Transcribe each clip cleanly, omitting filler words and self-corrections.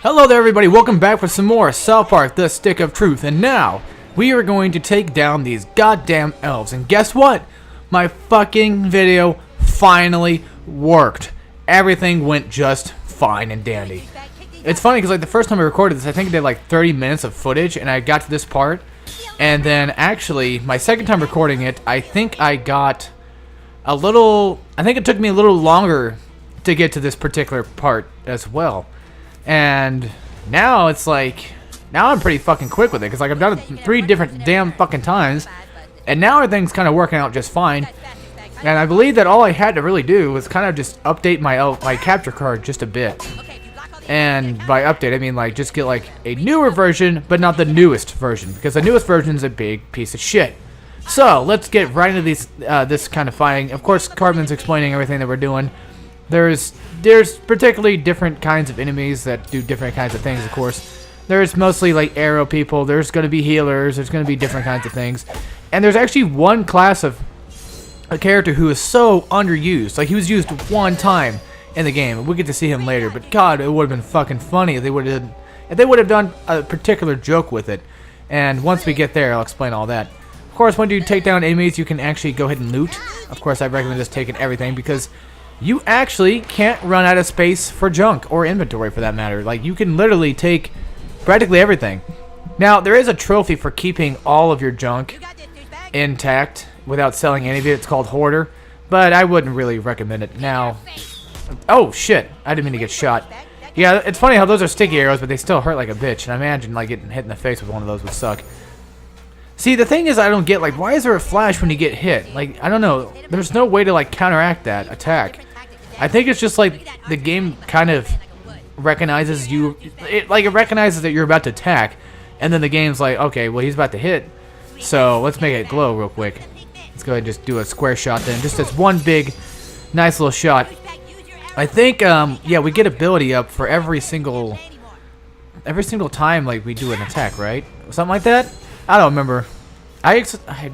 Hello there everybody, welcome back for some more South Park, The Stick of Truth, and now we are going to take down these goddamn elves, and guess what? My fucking video finally worked. Everything went just fine and dandy. It's funny because like the first time I recorded this, I think I did like 30 minutes of footage, and I got to this part, and then actually, my second time recording it, I think it took me a little longer to get to this particular part as well. And now it's like, now I'm pretty fucking quick with it, because like I've done it 3 different damn fucking times, and now everything's kind of working out just fine. And I believe that all I had to really do was kind of just update my capture card just a bit. And by update, I mean like just get like a newer version, but not the newest version, because the newest version is a big piece of shit. So let's get right into this kind of fighting. Of course, Cartman's explaining everything that we're doing. There's particularly different kinds of enemies that do different kinds of things, of course. There's mostly like arrow people, there's going to be healers, there's going to be different kinds of things. And there's actually one class of a character who is so underused. Like, he was used one time in the game. We'll get to see him later, but god, it would have been fucking funny if they would have done a particular joke with it. And once we get there, I'll explain all that. Of course, when you take down enemies, you can actually go ahead and loot. Of course, I recommend just taking everything, because you actually can't run out of space for junk, or inventory for that matter. Like, you can literally take practically everything. Now, there is a trophy for keeping all of your junk intact without selling any of it. It's called Hoarder, but I wouldn't really recommend it. Now, oh shit, I didn't mean to get shot. Yeah, it's funny how those are sticky arrows, but they still hurt like a bitch, and I imagine like getting hit in the face with one of those would suck. See, the thing is, I don't get, like, why is there a flash when you get hit? Like, I don't know. There's no way to, like, counteract that attack. I think it's just, like, the game kind of recognizes you. It recognizes that you're about to attack, and then the game's like, okay, well, he's about to hit, so let's make it glow real quick. Let's go ahead and just do a square shot then. Just this one big, nice little shot. I think, yeah, we get ability up for every single time, like, we do an attack, right? Something like that? I don't remember. I'm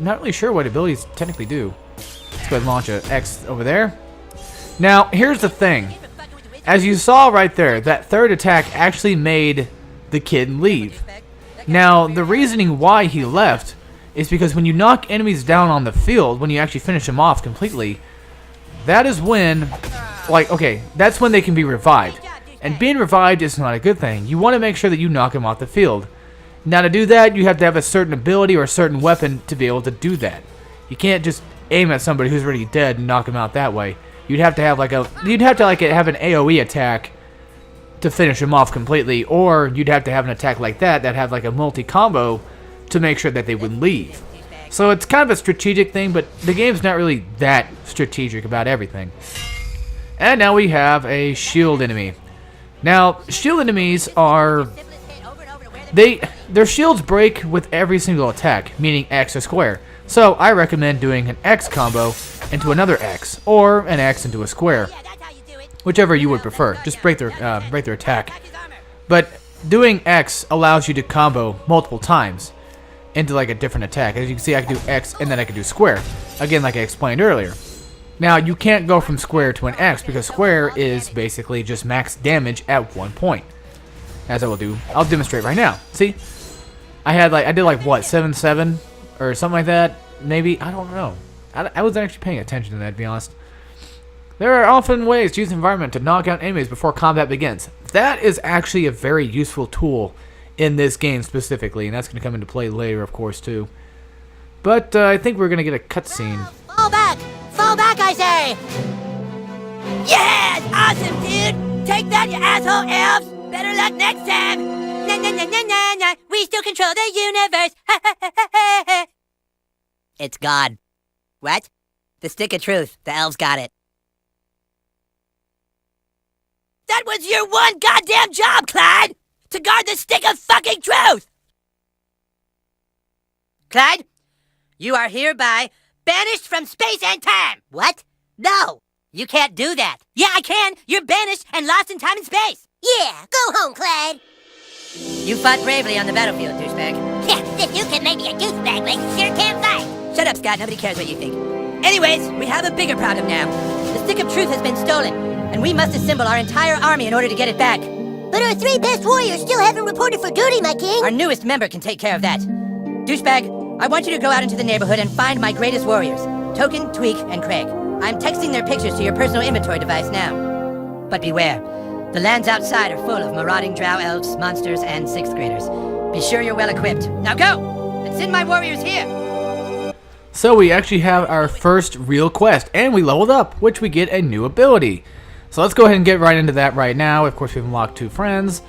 not really sure what abilities technically do. Let's go ahead and launch an X over there. Now, here's the thing. As you saw right there, that third attack actually made the kid leave. Now, the reasoning why he left is because when you knock enemies down on the field, when you actually finish them off completely, that is when, like, okay, that's when they can be revived. And being revived is not a good thing. You want to make sure that you knock them off the field. Now, to do that, you have to have a certain ability or a certain weapon to be able to do that. You can't just aim at somebody who's already dead and knock them out that way. You'd have to have have an AoE attack to finish them off completely, or you'd have to have an attack like that have like a multi-combo to make sure that they would leave. So it's kind of a strategic thing, but the game's not really that strategic about everything. And now we have a shield enemy. Now, shield enemies are... Their shields break with every single attack, meaning X or square. So I recommend doing an X combo into another X, or an X into a square, whichever you would prefer. Just break their attack. But doing X allows you to combo multiple times into like a different attack. As you can see, I can do X and then I can do square. Again, like I explained earlier. Now, you can't go from square to an X, because square is basically just max damage at one point. As I will do, I'll demonstrate right now. See, I did like what, 7-7 or something like that, maybe. I don't know. I wasn't actually paying attention to that, to be honest. There are often ways to use the environment to knock out enemies before combat begins. That is actually a very useful tool in this game specifically, and that's going to come into play later, of course, too. But I think we're going to get a cutscene. Fall back, I say. Yes, awesome, dude. Take that, you asshole elves. Better luck next time! Na na na na na na! We still control the universe! Ha ha ha ha ha! It's God. What? The Stick of Truth. The elves got it. That was your one goddamn job, Clyde! To guard the Stick of fucking Truth! Clyde, you are hereby banished from space and time! What? No! You can't do that! Yeah, I can! You're banished and lost in time and space! Yeah, go home, Clyde. You fought bravely on the battlefield, douchebag. Yeah, if you can make me a douchebag, but you sure can fight. Shut up, Scott. Nobody cares what you think. Anyways, we have a bigger problem now. The Stick of Truth has been stolen, and we must assemble our entire army in order to get it back. But our 3 best warriors still haven't reported for duty, my king. Our newest member can take care of that. Douchebag, I want you to go out into the neighborhood and find my greatest warriors, Token, Tweak, and Craig. I'm texting their pictures to your personal inventory device now. But beware, the lands outside are full of marauding drow elves, monsters, and 6th graders. Be sure you're well equipped. Now go! And send my warriors here! So we actually have our first real quest, and we leveled up, which we get a new ability. So let's go ahead and get right into that right now. Of course, we've unlocked 2 friends.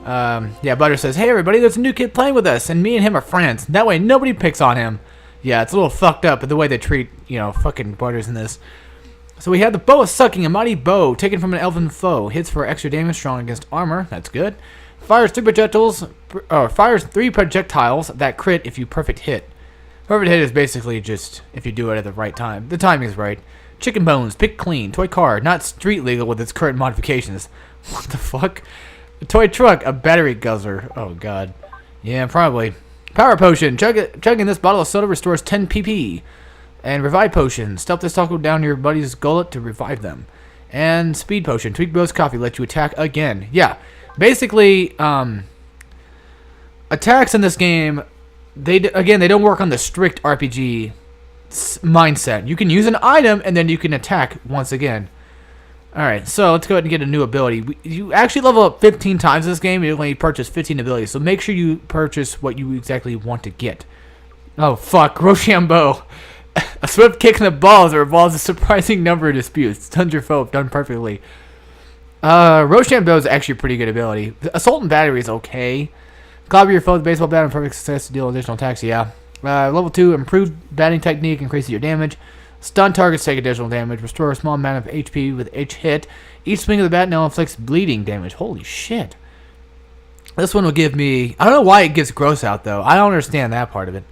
Yeah, Butter says, hey everybody, there's a new kid playing with us, and me and him are friends. That way nobody picks on him. Yeah, it's a little fucked up, but the way they treat, you know, fucking Butters in this. So we have the Bow of Sucking, a mighty bow taken from an elven foe. Hits for extra damage, strong against armor. That's good. Fires 3 projectiles that crit if you perfect hit. Perfect hit is basically just if you do it at the right time. The timing is right. Chicken bones, pick clean. Toy car, not street legal with its current modifications. What the fuck? A toy truck, a battery guzzler. Oh god. Yeah, probably. Power potion. Chugging this bottle of soda restores 10 PP. And revive potion. Stuff this taco down your buddy's gullet to revive them. And speed potion. Tweak Bros coffee lets you attack again. Yeah. Basically, attacks in this game, they don't work on the strict RPG mindset. You can use an item and then you can attack once again. Alright, so let's go ahead and get a new ability. You actually level up 15 times in this game. You only purchase 15 abilities. So make sure you purchase what you exactly want to get. Oh, fuck. Rochambeau. A swift kick in the balls that revolves a surprising number of disputes. Stuns your foe if done perfectly. Rochambeau is actually a pretty good ability. Assault and battery is okay. Clobber your foe with a baseball bat and perfect success to deal additional attacks. Yeah. Level 2, improved batting technique, increases your damage. Stun targets take additional damage. Restore a small amount of HP with each hit. Each swing of the bat now inflicts bleeding damage. Holy shit. This one will give me... I don't know why it gives gross out, though. I don't understand that part of it.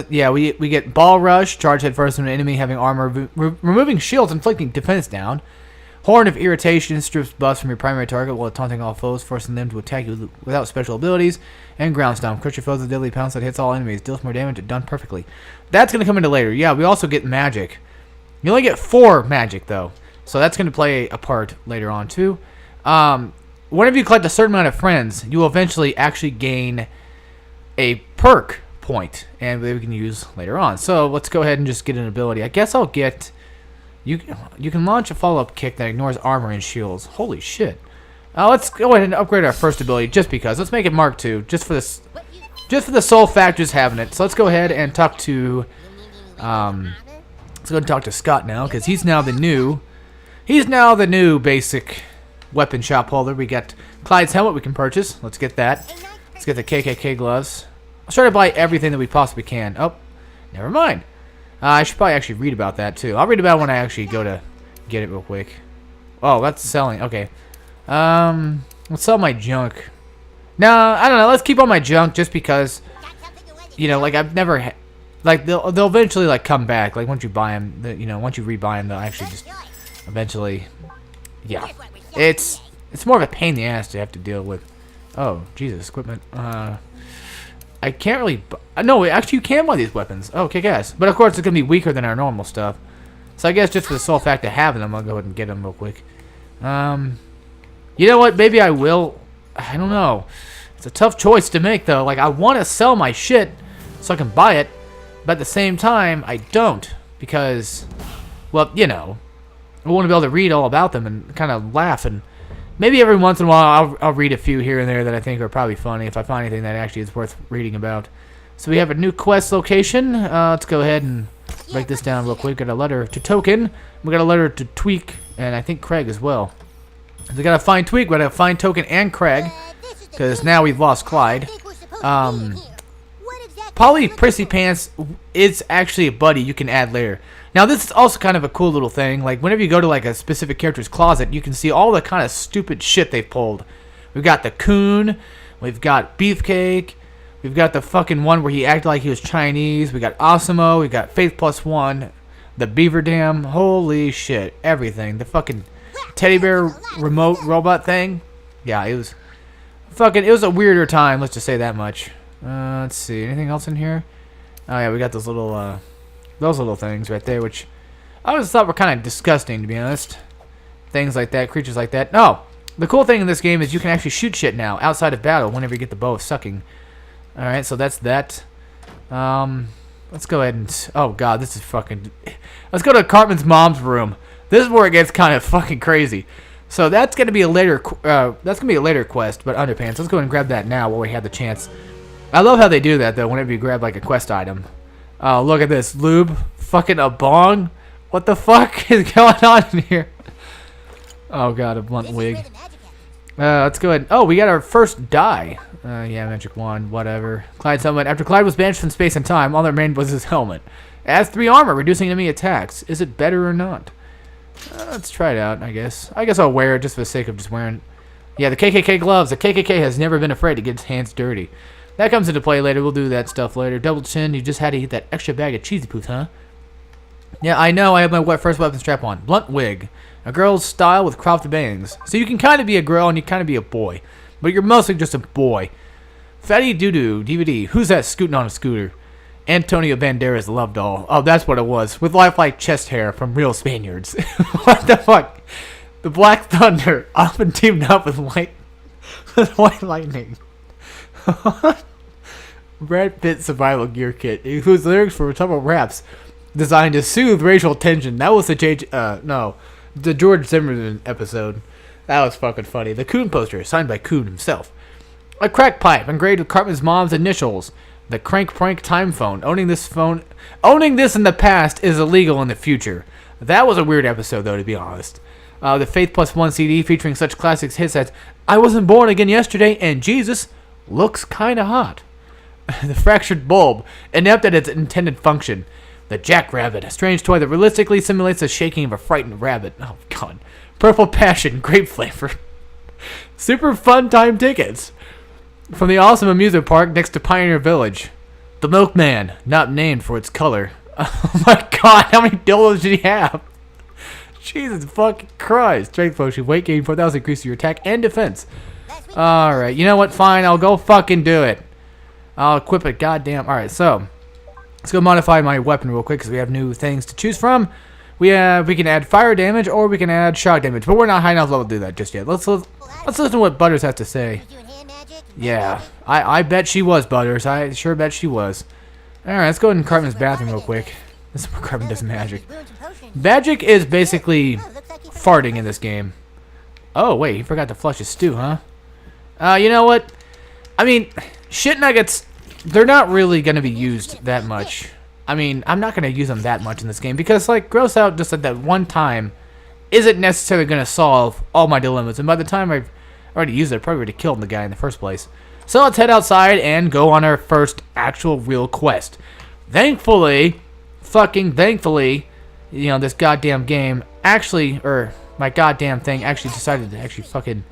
Yeah, we get Ball Rush. Charge head first into an enemy having armor. Removing shields, inflicting defense down. Horn of Irritation strips buffs from your primary target while taunting all foes, forcing them to attack you without special abilities. And Ground Stomp. Crush your foes with a deadly pounce that hits all enemies. Deals more damage if done perfectly. That's going to come into later. Yeah, we also get magic. You only get 4 magic, though. So that's going to play a part later on, too. Whenever you collect a certain amount of friends, you will eventually actually gain a perk point. And we can use later on. So let's go ahead and just get an ability. I guess I'll get... You can launch a follow-up kick that ignores armor and shields. Holy shit. Let's go ahead and upgrade our first ability just because. Let's make it Mark II just for this, just for the sole fact just having it. So let's go ahead and talk to let's go and talk to Scott now because he's now the new basic weapon shop holder. We got Clyde's helmet we can purchase. Let's get that. Let's get the KKK gloves. Let's try to buy everything that we possibly can. Oh, never mind. I should probably actually read about that, too. I'll read about it when I actually go to get it real quick. Oh, that's selling. Okay. Let's sell my junk. No, I don't know. Let's keep all my junk just because, you know, like, I've never... like, they'll eventually, like, come back. Like, once you buy them, you know, once you rebuy them, they'll actually just eventually... Yeah. It's more of a pain in the ass to have to deal with. Oh, Jesus. Equipment. I can't really... No, actually, you can buy these weapons. Oh, kick-ass. But, of course, it's going to be weaker than our normal stuff. So, I guess just for the sole fact of having them, I'll go ahead and get them real quick. You know what? Maybe I will. I don't know. It's a tough choice to make, though. Like, I want to sell my shit so I can buy it. But at the same time, I don't. Because, well, you know, I want to be able to read all about them and kind of laugh. And maybe every once in a while, I'll read a few here and there that I think are probably funny if I find anything that actually is worth reading about. So we have a new quest location. Let's go ahead and break this down real quick. Got a letter to Token. We got a letter to Tweak, and I think Craig as well. We gotta find Tweak. We gotta find Token and Craig, because now we've lost Clyde. Polly Prissy Pants is actually a buddy you can add later. Now this is also kind of a cool little thing. Like whenever you go to like a specific character's closet, you can see all the kind of stupid shit they've pulled. We've got the Coon. We've got Beefcake. We've got the fucking one where he acted like he was Chinese. We got Osimo. We got Faith Plus One. The Beaver Dam. Holy shit. Everything. The fucking teddy bear remote robot thing. Yeah, it was fucking... It was a weirder time. Let's just say that much. Let's see. Anything else in here? Oh, yeah. We got those little things right there, which I always thought were kind of disgusting, to be honest. Things like that. Creatures like that. No. The cool thing in this game is you can actually shoot shit now outside of battle whenever you get the bow of sucking. Alright, so that's that. Let's go ahead and... Oh, God, this is fucking... Let's go to Cartman's mom's room. This is where it gets kind of fucking crazy. So that's going to be a later... that's going to be a later quest, but underpants. Let's go ahead and grab that now while we have the chance. I love how they do that, though, whenever you grab, like, a quest item. Oh, look at this. Lube. Fucking a bong. What the fuck is going on in here? Oh, God, a blunt wig. Let's go ahead. Oh, we got our first die. Yeah, magic wand, whatever. Clyde's helmet. After Clyde was banished from space and time, all that remained was his helmet. It has 3 armor, reducing enemy attacks. Is it better or not? Let's try it out, I guess. I guess I'll wear it just for the sake of just wearing... Yeah, the KKK gloves. The KKK has never been afraid to get its hands dirty. That comes into play later. We'll do that stuff later. Double chin. You just had to eat that extra bag of cheesy poops, huh? Yeah, I know. I have my first weapon strap on. Blunt wig. A girl's style with cropped bangs. So you can kind of be a girl and you kind of be a boy. But you're mostly just a boy. Fatty Doo-Doo DVD. Who's that scooting on a scooter? Antonio Banderas love doll. Oh, that's what it was. With lifelike chest hair from real Spaniards. What the fuck? The Black Thunder often teamed up with White Lightning. Brad Pitt survival gear kit. It includes lyrics for several raps designed to soothe racial tension. That was the George Zimmerman episode. That was fucking funny. The Coon poster, signed by Coon himself. A crack pipe engraved with Cartman's mom's initials. The Crank Prank time phone. Owning this in the past is illegal in the future. That was a weird episode, though, to be honest. The Faith Plus One CD featuring such classics hits as I Wasn't Born Again Yesterday and Jesus Looks Kinda Hot. The Fractured Bulb, inept at its intended function. The Jackrabbit, a strange toy that realistically simulates the shaking of a frightened rabbit. Oh, God. Purple Passion, grape flavor. Super fun time tickets. From the awesome amusement park next to Pioneer Village. The Milkman, not named for its color. Oh my God, how many dildos did he have? Jesus fucking Christ. Strength potion, weight gain 4,000, increase your attack and defense. Alright, you know what? Fine, I'll go fucking do it. I'll equip it, goddamn. Alright, so let's go modify my weapon real quick because we have new things to choose from. We can add fire damage or we can add shock damage, but we're not high enough level to do that just yet. Let's listen to what Butters has to say. Yeah, I bet she was, Butters. I sure bet she was. Alright, let's go in Cartman's bathroom real quick. This is where Cartman does magic. Magic is basically farting in this game. Oh, wait, he forgot to flush his stew, huh? You know what? I mean, shit nuggets, they're not really going to be used that much. I mean, I'm not going to use them that much in this game because, like, gross out just at that one time isn't necessarily going to solve all my dilemmas. And by the time I've already used it, I probably already killed the guy in the first place. So let's head outside and go on our first actual real quest. Thankfully, you know, this goddamn game actually, or my goddamn thing actually decided to actually fucking,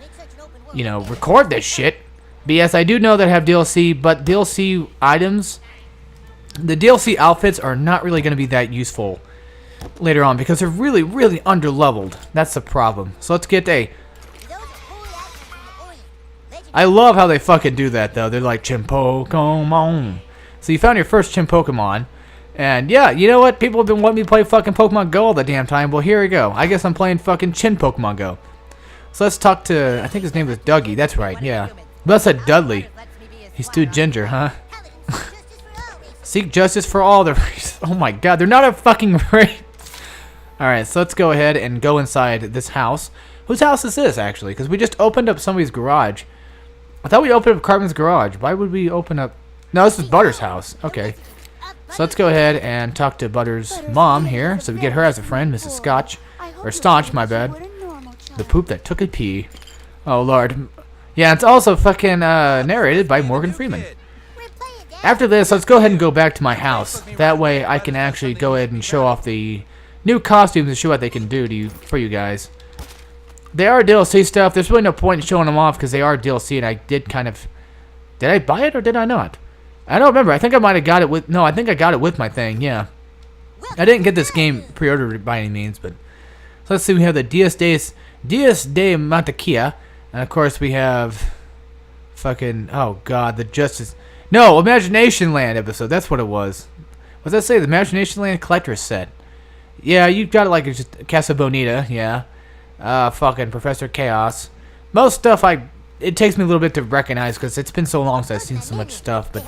you know, record this shit. But yes, I do know that I have DLC, but DLC items, the DLC outfits are not really going to be that useful later on because they're really, really underleveled. That's the problem. So let's get a... I love how they fucking do that, though. They're like, Chimpokemon. So you found your first Chimpokemon. And yeah, you know what? People have been wanting me to play fucking Pokemon Go all the damn time. Well, here we go. I guess I'm playing fucking Chin Pokemon Go. So let's talk to... I think his name was Dougie. That's right, yeah. But I said Dudley. He's too ginger, huh? Seek justice for all the race. Oh my God, they're not a fucking race. Alright, so let's go ahead and go inside this house. Whose house is this, actually? Because we just opened up somebody's garage. I thought we opened up Cartman's garage. Why would we open up... No, this is Butters' house. Okay. So let's go ahead and talk to Butters' mom here. So we get her as a friend, Mrs. Scotch. Or Staunch, my bad. The poop that took a pee. Oh, Lord. Yeah, it's also fucking narrated by Morgan Freeman. After this, let's go ahead and go back to my house. That way I can actually go ahead and show off the new costumes and show what they can do for you guys. They are DLC stuff. There's really no point in showing them off because they are DLC, and I did kind of... Did I buy it or did I not? I don't remember. I think I might have got it with... No, I think I got it with my thing, yeah. I didn't get this game pre-ordered by any means, but... So let's see, we have the Dias de Mantequilla. And of course we have... Fucking... Oh, God, the Justice... No, Imagination Land episode. That's what it was. What does that say? The Imagination Land Collector's Set. Yeah, you got it like it's just Casa Bonita, yeah. Fucking Professor Chaos. most stuff it takes me a little bit to recognize because it's been so long since I've seen so much stuff. But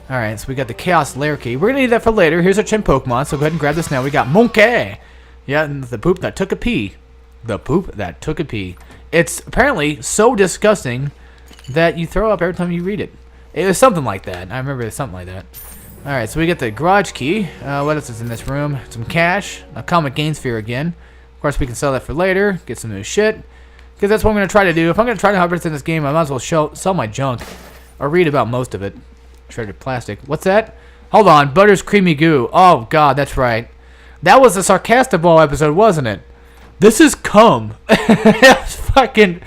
alright, so we got the Chaos Lair Key. We're gonna need that for later. Here's our Chin Pokemon, so go ahead and grab this now. We got Monkey. Yeah, and the poop that took a pee. The poop that took a pee. It's apparently so disgusting that you throw up every time you read it. It was something like that. I remember it was something like that. Alright, so we get the garage key. What else is in this room? Some cash. A comic gain sphere again. Of course, we can sell that for later. Get some new shit. Because that's what I'm going to try to do. If I'm going to try to 100% in this game, I might as well sell my junk. Or read about most of it. Shredded plastic. What's that? Hold on. Butter's Creamy Goo. Oh, God, that's right. That was a Sarcastic Ball episode, wasn't it? This is cum. It was fucking...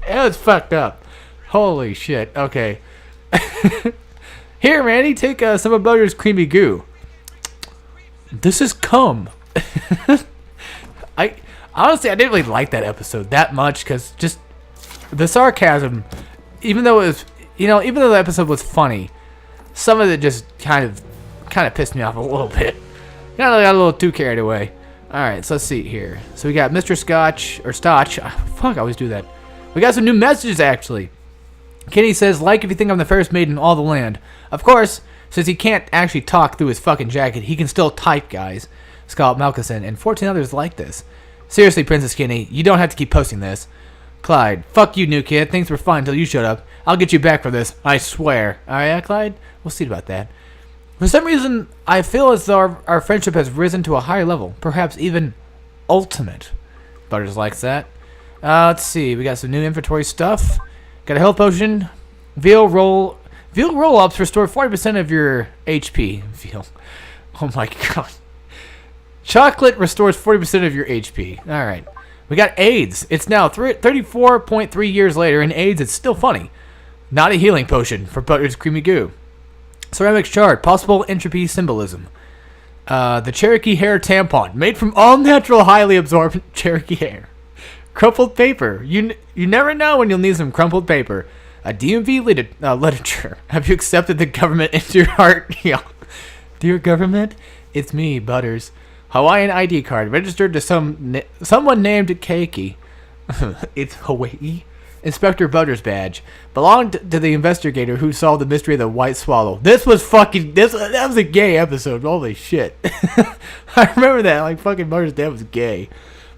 It was fucked up. Holy shit. Okay. Here, Randy, take some of Butter's Creamy Goo. This is cum. Honestly, I didn't really like that episode that much because just the sarcasm, even though it was, even though the episode was funny, some of it just kind of pissed me off a little bit. Got a little too carried away. All right, so let's see here. So we got Mr. Scotch or Stotch. Fuck, I always do that. We got some new messages actually. Kenny says, like if you think I'm the fairest maiden in all the land. Of course, since he can't actually talk through his fucking jacket, he can still type, guys. Scott Malkinson and 14 others like this. Seriously, Princess Kenny, you don't have to keep posting this. Clyde, fuck you, new kid. Things were fine until you showed up. I'll get you back for this, I swear. Alright, Clyde? We'll see about that. For some reason, I feel as though our friendship has risen to a higher level. Perhaps even ultimate. Butters likes that. Let's see. We got some new inventory stuff. Got a health potion. Veal roll-ups restore 40% of your HP. Veal. Oh my god. Chocolate restores 40% of your HP. Alright. We got AIDS. It's now 34.3 years later, and AIDS is still funny. Not a healing potion for Butter's Creamy Goo. Ceramic shard. Possible entropy symbolism. The Cherokee hair tampon. Made from all-natural, highly absorbent Cherokee hair. Crumpled paper. You never know when you'll need some crumpled paper. A DMV literature. Have you accepted the government into your heart? Yeah. Dear government, it's me, Butters. Hawaiian ID card registered to someone named Keiki. It's Hawaii. Inspector Butters badge belonged to the investigator who solved the mystery of the white swallow. That was a gay episode. Holy shit. I remember that. Like fucking Butters' dad was gay.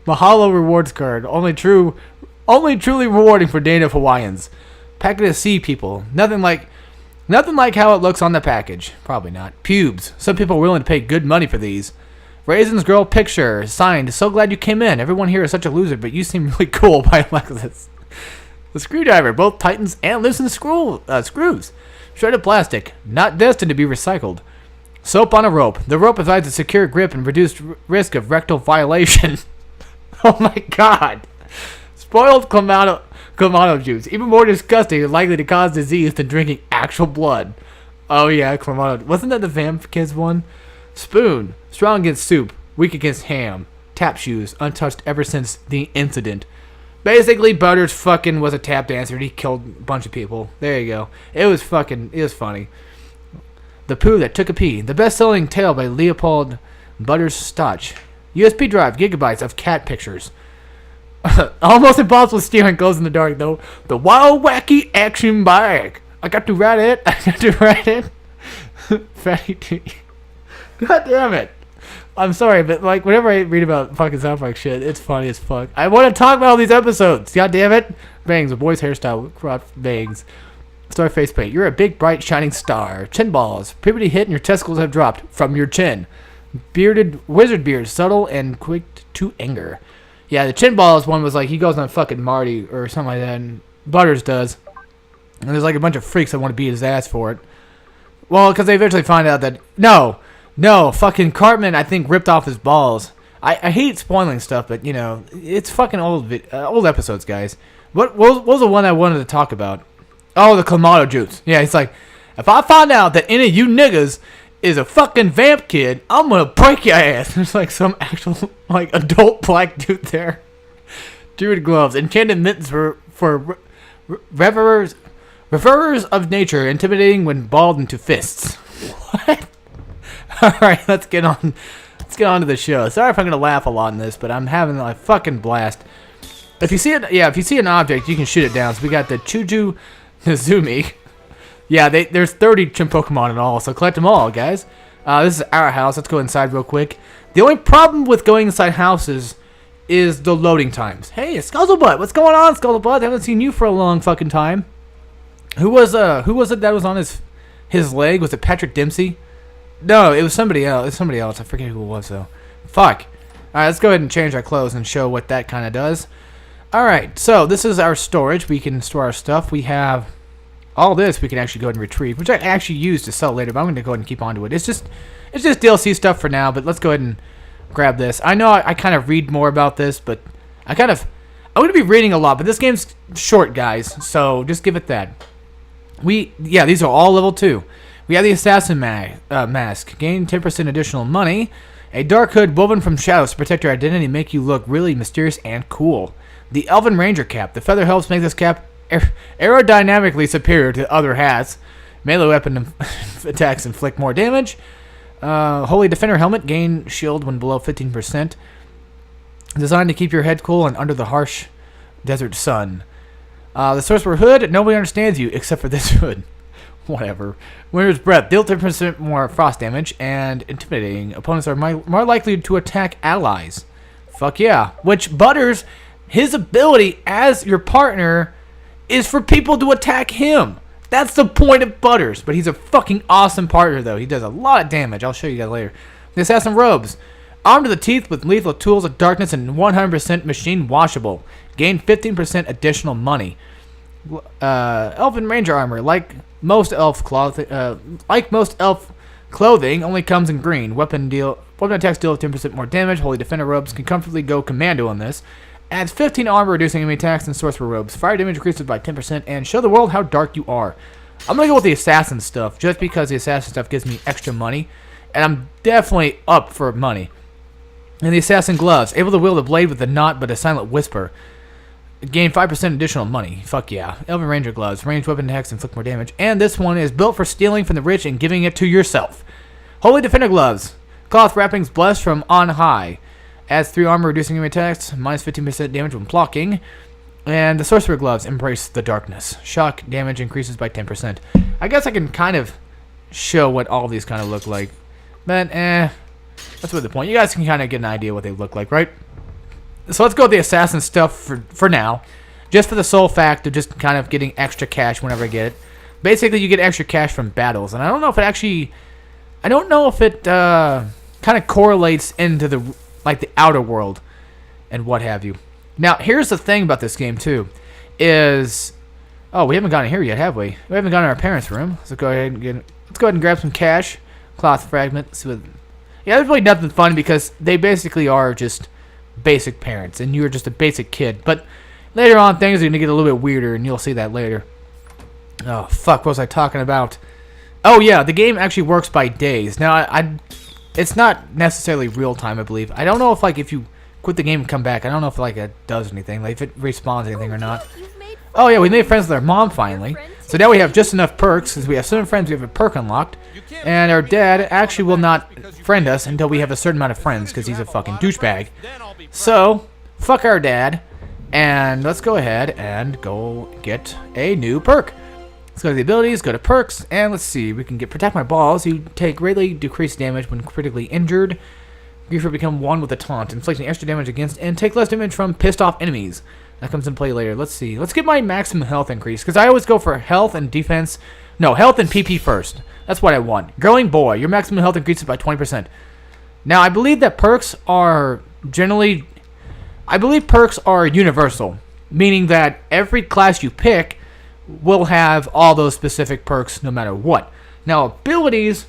Mahalo rewards card. Only truly rewarding for native Hawaiians. Packet of sea people. Nothing like how it looks on the package. Probably not. Pubes. Some people are willing to pay good money for these. Raisins Girl picture. Signed. So glad you came in. Everyone here is such a loser, but you seem really cool by Alexis. The screwdriver. Both tightens and loosen screws. Shredded plastic. Not destined to be recycled. Soap on a rope. The rope provides a secure grip and reduced risk of rectal violation. Oh my god. Spoiled Clamato juice. Even more disgusting and likely to cause disease than drinking actual blood. Oh yeah, Clamato. Wasn't that the Vamp Kids one? Spoon. Strong against soup. Weak against ham. Tap shoes. Untouched ever since the incident. Basically, Butters fucking was a tap dancer and he killed a bunch of people. There you go. It was funny. The Pooh That Took a Pee. The best-selling tale by Leopold Butters Stotch. USB drive, gigabytes of cat pictures. Almost impossible to steal and glows in the dark, though. The Wild Wacky Action Bag. I got to write it. Fatty T. God damn it. I'm sorry, but like whenever I read about fucking South Park shit, it's funny as fuck. I want to talk about all these episodes. God damn it. Bangs, a boy's hairstyle, crop bangs. Star face paint. You're a big, bright, shining star. Chin balls. Puberty hit and your testicles have dropped from your chin. Bearded wizard beard, subtle and quick to anger. Yeah, the chin balls one was like he goes on fucking Marty or something like that, and Butters does. And there's like a bunch of freaks that want to beat his ass for it. Well, because they eventually find out that no, fucking Cartman I think ripped off his balls. I hate spoiling stuff, but it's fucking old episodes, guys. What was the one I wanted to talk about? Oh, the Clamato juice. Yeah, it's like if I find out that any of you niggas is a fucking vamp kid, I'm gonna break your ass. There's like some actual like adult black dude there. Druid gloves, enchanted mittens for revelers of nature, intimidating when balled into fists. What? All right, let's get on to the show. Sorry if I'm gonna laugh a lot in this, but I'm having a fucking blast. If you see it, yeah, if you see an object, you can shoot it down. So we got the Chuju Nizumi. Yeah, there's 30 chimp Pokemon in all, so collect them all, guys. This is our house. Let's go inside real quick. The only problem with going inside houses is the loading times. Hey, Scuzzlebutt, what's going on, Scuzzlebutt? I haven't seen you for a long fucking time. Who was it that was on his leg? Was it Patrick Dempsey? No, it was somebody else. It's somebody else. I forget who it was though. Fuck. All right, let's go ahead and change our clothes and show what that kind of does. All right, so this is our storage. We can store our stuff. We have all this. We can actually go ahead and retrieve, which I actually use to sell later. But I'm going to go ahead and keep on to it. It's just DLC stuff for now. But let's go ahead and grab this. I know I kind of read more about this, but I'm going to be reading a lot. But this game's short, guys. So just give it that. These are all level 2. We have the Assassin Mask. Gain 10% additional money. A dark hood woven from shadows to protect your identity and make you look really mysterious and cool. The Elven Ranger Cap. The feather helps make this cap aerodynamically superior to other hats. Melee weapon attacks inflict more damage. Holy Defender Helmet. Gain shield when below 15%. Designed to keep your head cool and under the harsh desert sun. The Sorcerer Hood. Nobody understands you except for this hood. Whatever. Winter's Breath. Deal 10% more frost damage and intimidating. Opponents are more likely to attack allies. Fuck yeah. Which Butters, his ability as your partner is for people to attack him. That's the point of Butters. But he's a fucking awesome partner though. He does a lot of damage. I'll show you guys later. The Assassin Robes. Armed to the teeth with lethal tools of darkness and 100% machine washable. Gain 15% additional money. Elven Ranger Armor. Like most elf clothing, only comes in green. Weapon attacks deal 10% more damage. Holy Defender Robes can comfortably go commando on this. Adds 15 armor, reducing enemy attacks, and Sorcerer Robes. Fire damage increases by 10%, and show the world how dark you are. I'm gonna go with the Assassin stuff, just because the Assassin stuff gives me extra money, and I'm definitely up for money. And the Assassin Gloves. Able to wield a blade with a knot, but a silent whisper. Gain 5% additional money. Fuck yeah. Elven Ranger Gloves. Ranged weapon attacks inflict more damage. And this one is built for stealing from the rich and giving it to yourself. Holy Defender Gloves. Cloth wrappings blessed from on high. Adds 3 armor, reducing enemy attacks. Minus 15% damage when blocking. And the Sorcerer Gloves. Embrace the darkness. Shock damage increases by 10%. I guess I can kind of show what all of these kind of look like. But, that's what the point. You guys can kind of get an idea what they look like, right? So let's go with the Assassin stuff for now. Just for the sole fact of just kind of getting extra cash whenever I get it. Basically, you get extra cash from battles. And I don't know if it actually... I don't know if it kind of correlates into the outer world and what have you. Now, here's the thing about this game, too. Is... Oh, we haven't gotten here yet, have we? We haven't gotten our parents' room. So let's go ahead and grab some cash. Cloth fragment. See what... Yeah, there's really nothing fun because they basically are just... basic parents, and you're just a basic kid. But later on, things are going to get a little bit weirder, and you'll see that later. Oh, fuck, what was I talking about? Oh, yeah, the game actually works by days. Now, it's not necessarily real-time, I believe. I don't know if, if you quit the game and come back, I don't know if, it does anything, if it respawns anything or not. Oh, yeah, we made friends with our mom, finally. So now we have just enough perks. Since we have 7 friends, we have a perk unlocked. And our dad actually will not friend us until we have a certain amount of friends, because he's a fucking douchebag. So, fuck our dad, and let's go ahead and go get a new perk. Let's go to the abilities, go to perks, and let's see. We can get Protect My Balls. You take greatly decreased damage when critically injured. Griefer become 1 with a taunt, inflicting extra damage against, and take less damage from pissed off enemies. That comes in play later. Let's see. Let's get my maximum health increase, because I always go for health and defense. No, health and PP first. That's what I want. Growing Boy. Your maximum health increases by 20%. Now, I believe that perks are generally... I believe perks are universal, meaning that every class you pick will have all those specific perks no matter what. Now, abilities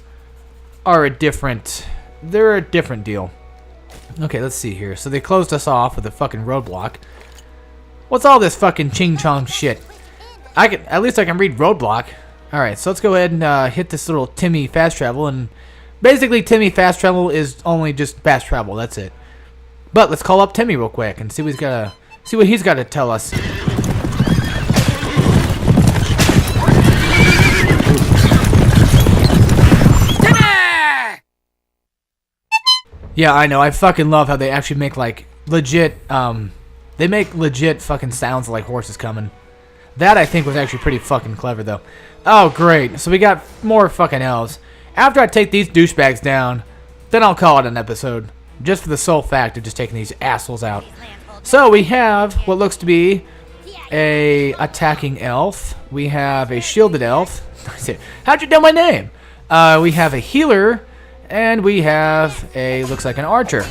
are a different... They're a different deal. Okay, let's see here. So they closed us off with a fucking roadblock. What's all this fucking ching-chong shit? At least I can read roadblock. Alright, so let's go ahead and hit this little Timmy fast travel. And basically, Timmy fast travel is only just fast travel. That's it. But let's call up Timmy real quick and see what he's got to tell us. Yeah, I know. I fucking love how they actually make legit They make legit fucking sounds like horses coming. That I think was actually pretty fucking clever though. Oh great, so we got more fucking elves. After I take these douchebags down, then I'll call it an episode. Just for the sole fact of just taking these assholes out. So we have what looks to be a attacking elf. We have a shielded elf. How'd you know my name? We have a healer, and we have a looks like an archer.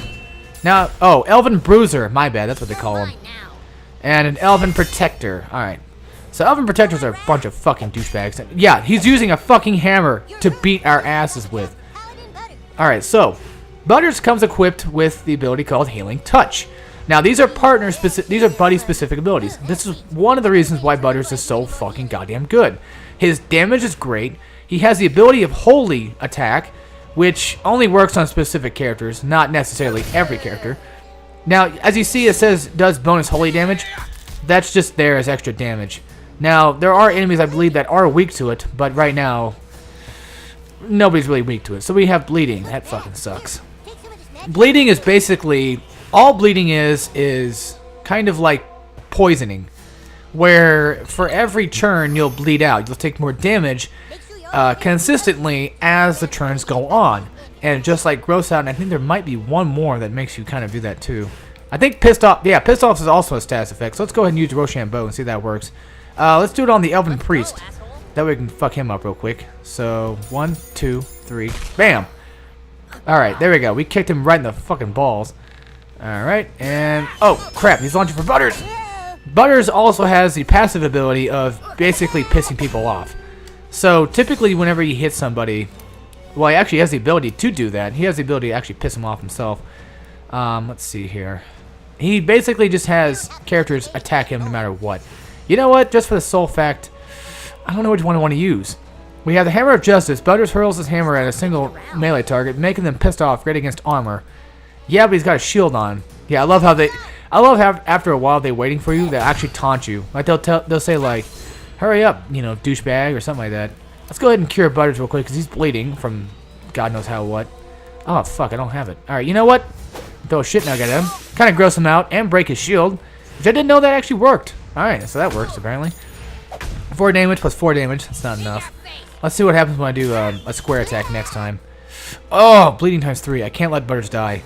Now, oh, elven bruiser. My bad. That's what they call him. And an elven protector. All right. So elven protectors are a bunch of fucking douchebags. Yeah, he's using a fucking hammer to beat our asses with. All right. So Butters comes equipped with the ability called Healing Touch. Now, these are these are buddy-specific abilities. This is one of the reasons why Butters is so fucking goddamn good. His damage is great. He has the ability of Holy Attack, which only works on specific characters, not necessarily every character. Now, as you see, it says does bonus Holy damage. That's just there as extra damage. Now, there are enemies, I believe, that are weak to it, but right now, nobody's really weak to it. So we have Bleeding. That fucking sucks. Bleeding is basically... all bleeding is kind of like poisoning, where for every turn you'll bleed out. You'll take more damage consistently as the turns go on. And just like gross out, and I think there might be one more that makes you kind of do that too. I think Pissed Off, yeah, Pissed Off is also a status effect. So let's go ahead and use Rochambeau and see if that works. Let's do it on the Elven Priest. That way we can fuck him up real quick. So 1, 2, 3, bam! Alright, there we go. We kicked him right in the fucking balls. Alright, and... oh, crap, he's launching for Butters! Butters also has the passive ability of basically pissing people off. So, typically, whenever he hits somebody... well, he actually has the ability to do that. He has the ability to actually piss him off himself. Let's see here. He basically just has characters attack him no matter what. You know what? Just for the sole fact, I don't know which one I want to use. We have the Hammer of Justice. Butters hurls his hammer at a single melee target, making them pissed off, great against armor. Yeah, but he's got a shield on. Yeah, I love how after a while they're waiting for you, they actually taunt you. Like they'll say like, "Hurry up, you know, douchebag," or something like that. Let's go ahead and cure Butters real quick because he's bleeding from God knows how what. Oh fuck, I don't have it. All right, you know what? Throw a shit nugget at him, kind of gross him out, and break his shield, which I didn't know that actually worked. All right, so that works apparently. 4 damage plus 4 damage. That's not enough. Let's see what happens when I do a square attack next time. Oh, bleeding times 3. I can't let Butters die.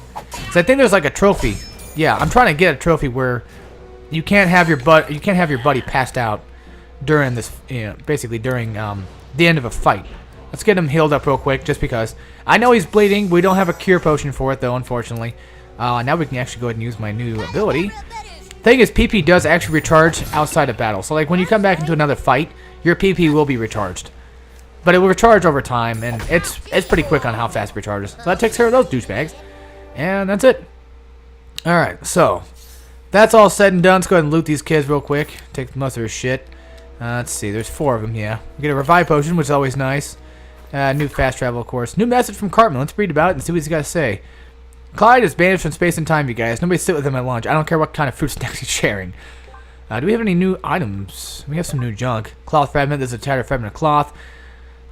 So I think there's like a trophy. Yeah, I'm trying to get a trophy where you can't have your buddy passed out during this, you know, basically during the end of a fight. Let's get him healed up real quick, just because I know he's bleeding. We don't have a cure potion for it though, unfortunately. Now we can actually go ahead and use my new ability. Thing is, PP does actually recharge outside of battle. So like when you come back into another fight, your PP will be recharged. But it will recharge over time, and it's pretty quick on how fast it recharges. So that takes care of those douchebags. And that's it. Alright, so that's all said and done. Let's go ahead and loot these kids real quick. Take most of their shit. Let's see, there's 4 of them, yeah. We get a revive potion, which is always nice. New fast travel, of course. New message from Cartman. Let's read about it and see what he's got to say. Clyde is banished from space and time, you guys. Nobody sit with him at lunch. I don't care what kind of fruit snacks he's sharing. Do we have any new items? We have some new junk. Cloth fragment. There's a tattered fragment of cloth.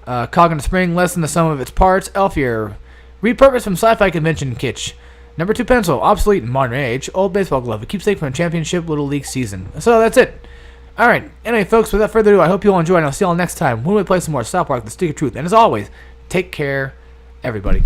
Cog in the spring, less than the sum of its parts. Elf ear. Repurposed from sci-fi convention kitsch. Number 2 pencil. Obsolete in modern age. Old baseball glove. A keepsake from a championship Little League season. So that's it. Alright. Anyway, folks, without further ado, I hope you all enjoy, and I'll see you all next time when we play some more South Park: The Stick of Truth. And as always, take care, everybody.